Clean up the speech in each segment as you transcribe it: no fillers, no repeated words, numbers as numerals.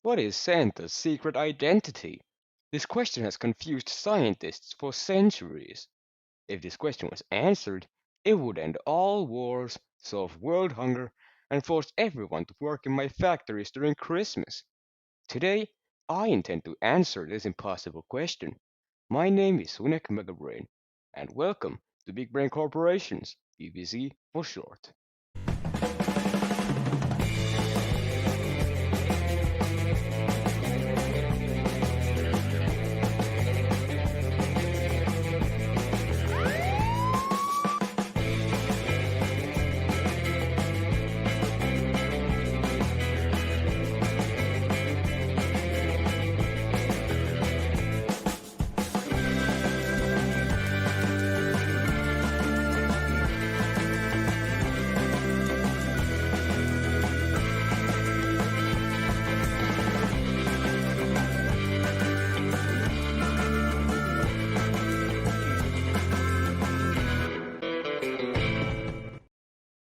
What is Santa's secret identity? This question has confused scientists for centuries. If this question was answered, it would end all wars, solve world hunger, and force everyone to work in my factories during Christmas. Today, I intend to answer this impossible question. My name is Sunek Megabrain, and welcome to Big Brain Corporations, BBC for short.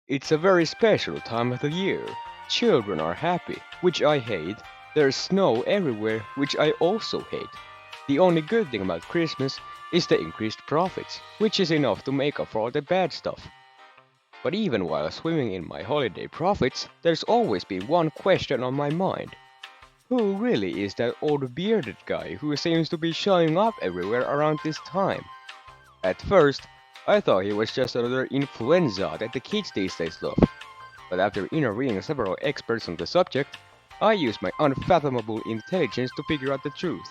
It's a very special time of the year. Children are happy, which I hate. There's snow everywhere, which I also hate. The only good thing about Christmas is the increased profits, which is enough to make up for all the bad stuff. But even while swimming in my holiday profits, there's always been one question on my mind. Who really is that old bearded guy who seems to be showing up everywhere around this time? At first, I thought he was just another influenza that the kids these days love. But after interviewing several experts on the subject, I used my unfathomable intelligence to figure out the truth.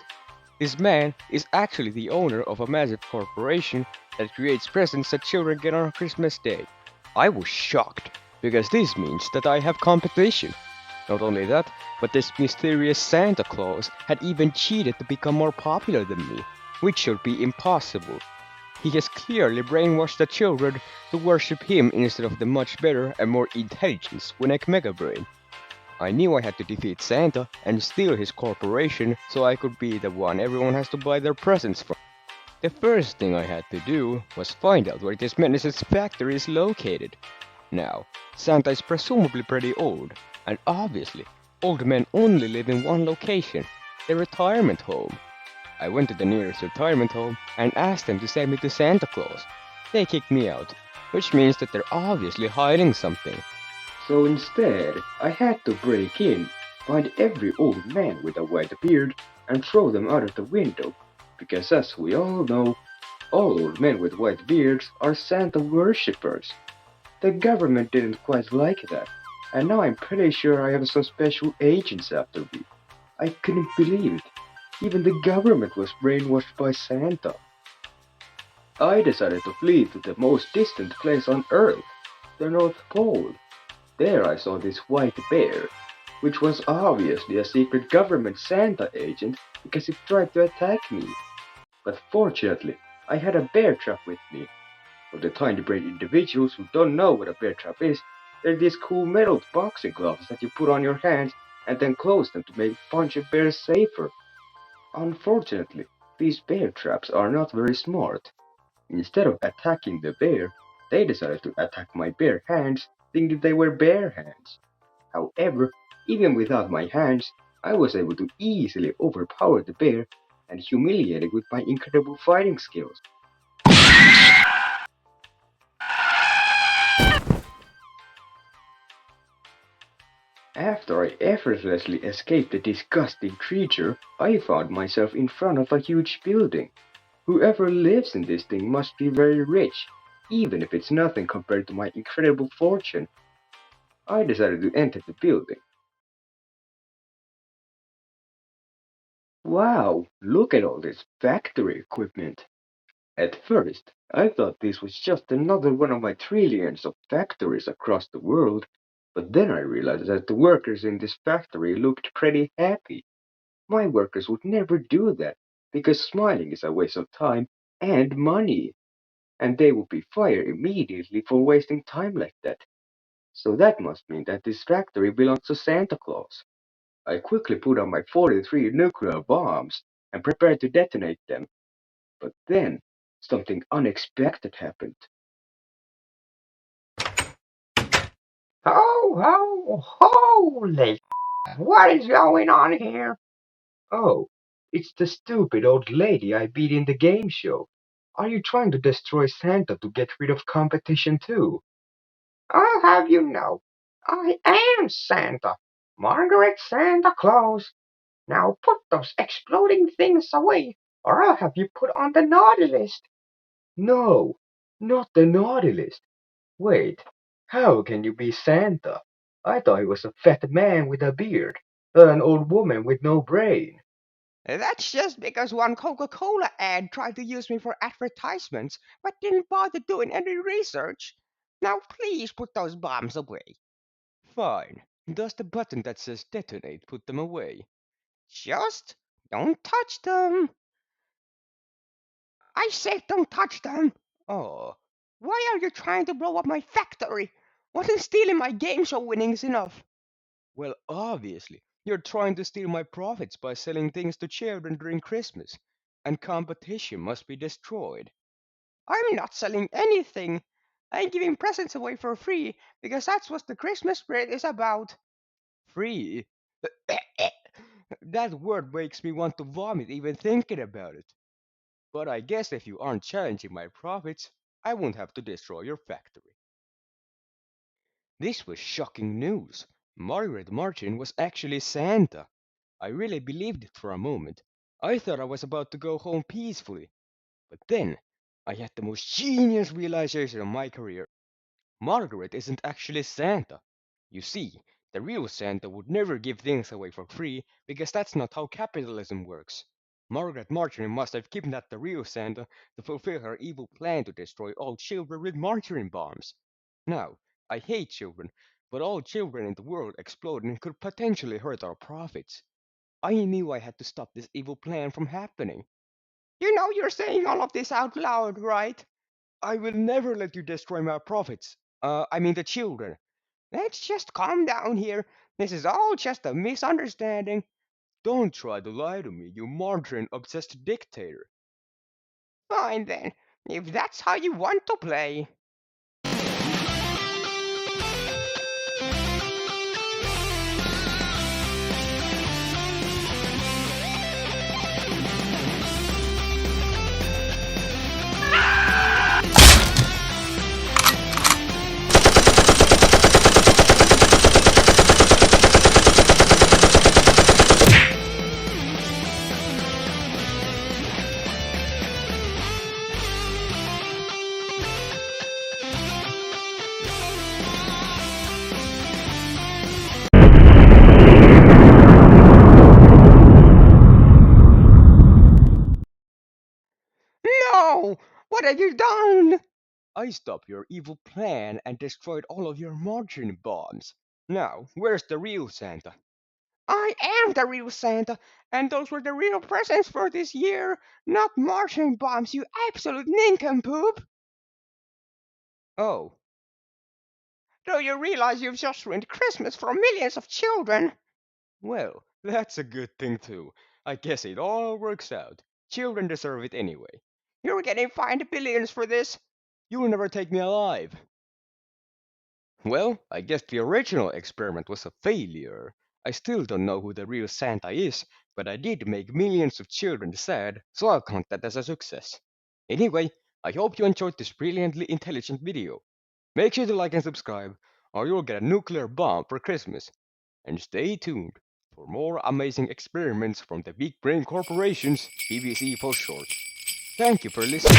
This man is actually the owner of a massive corporation that creates presents that children get on Christmas Day. I was shocked, because this means that I have competition. Not only that, but this mysterious Santa Claus had even cheated to become more popular than me, which should be impossible. He has clearly brainwashed the children to worship him instead of the much better and more intelligent Swinec Megabrain. I knew I had to defeat Santa and steal his corporation so I could be the one everyone has to buy their presents from. The first thing I had to do was find out where this menace's factory is located. Now, Santa is presumably pretty old, and obviously, old men only live in one location, the retirement home. I went to the nearest retirement home and asked them to send me to Santa Claus. They kicked me out, which means that they're obviously hiding something. So instead, I had to break in, find every old man with a white beard, and throw them out of the window, because as we all know, all old men with white beards are Santa worshippers. The government didn't quite like that, and now I'm pretty sure I have some special agents after me. I couldn't believe it. Even the government was brainwashed by Santa. I decided to flee to the most distant place on Earth, the North Pole. There I saw this white bear, which was obviously a secret government Santa agent because it tried to attack me. But fortunately, I had a bear trap with me. For the tiny brain individuals who don't know what a bear trap is, they're these cool metal boxing gloves that you put on your hands and then close them to make punching bears safer. Unfortunately, these bear traps are not very smart. Instead of attacking the bear, they decided to attack my bare hands, thinking they were bare hands. However, even without my hands, I was able to easily overpower the bear and humiliate it with my incredible fighting skills. After I effortlessly escaped the disgusting creature, I found myself in front of a huge building. Whoever lives in this thing must be very rich, even if it's nothing compared to my incredible fortune. I decided to enter the building. Wow, look at all this factory equipment. At first, I thought this was just another one of my trillions of factories across the world, but then I realized that the workers in this factory looked pretty happy. My workers would never do that, because smiling is a waste of time and money, and they would be fired immediately for wasting time like that. So that must mean that this factory belongs to Santa Claus. I quickly put on my 43 nuclear bombs and prepared to detonate them. But then, something unexpected happened. Ho, ho, holy! What is going on here? Oh, it's the stupid old lady I beat in the game show. Are you trying to destroy Santa to get rid of competition too? I'll have you know, I am Santa. Margaret Santa Claus. Now put those exploding things away, or I'll have you put on the naughty list. No, not the naughty list. Wait, how can you be Santa? I thought he was a fat man with a beard, an old woman with no brain. That's just because one Coca-Cola ad tried to use me for advertisements, but didn't bother doing any research. Now please put those bombs away. Fine. Does the button that says detonate put them away? Just don't touch them. I said don't touch them. Oh, why are you trying to blow up my factory? Wasn't stealing my game show winnings enough? Well, obviously, you're trying to steal my profits by selling things to children during Christmas, and competition must be destroyed. I'm not selling anything. I'm giving presents away for free because that's what the Christmas spirit is about. Free? That word makes me want to vomit even thinking about it. But I guess if you aren't challenging my profits, I won't have to destroy your factory. This was shocking news. Margaret Martin was actually Santa. I really believed it for a moment. I thought I was about to go home peacefully. But then, I had the most genius realization of my career. Margaret isn't actually Santa. You see, the real Santa would never give things away for free because that's not how capitalism works. Margaret Margarine must have kidnapped the real Santa to fulfill her evil plan to destroy all children with margarine bombs. Now, I hate children, but all children in the world exploding could potentially hurt our profits. I knew I had to stop this evil plan from happening. You know you're saying all of this out loud, right? I will never let you destroy my profits. I mean the children. Let's just calm down here. This is all just a misunderstanding. Don't try to lie to me, you margarine obsessed dictator. Fine then, if that's how you want to play. No! What have you done? I stopped your evil plan and destroyed all of your margarine bombs. Now, where's the real Santa? I am the real Santa, and those were the real presents for this year, not marching bombs, you absolute nincompoop! Oh, do you realize you've just ruined Christmas for millions of children? Well, that's a good thing too. I guess it all works out. Children deserve it anyway. You're getting fined billions for this. You'll never take me alive. Well, I guess the original experiment was a failure. I still don't know who the real Santa is, but I did make millions of children sad, so I'll count that as a success. Anyway, I hope you enjoyed this brilliantly intelligent video. Make sure to like and subscribe, or you'll get a nuclear bomb for Christmas. And stay tuned for more amazing experiments from the Big Brain Corporation's BBC for short. Thank you for listening.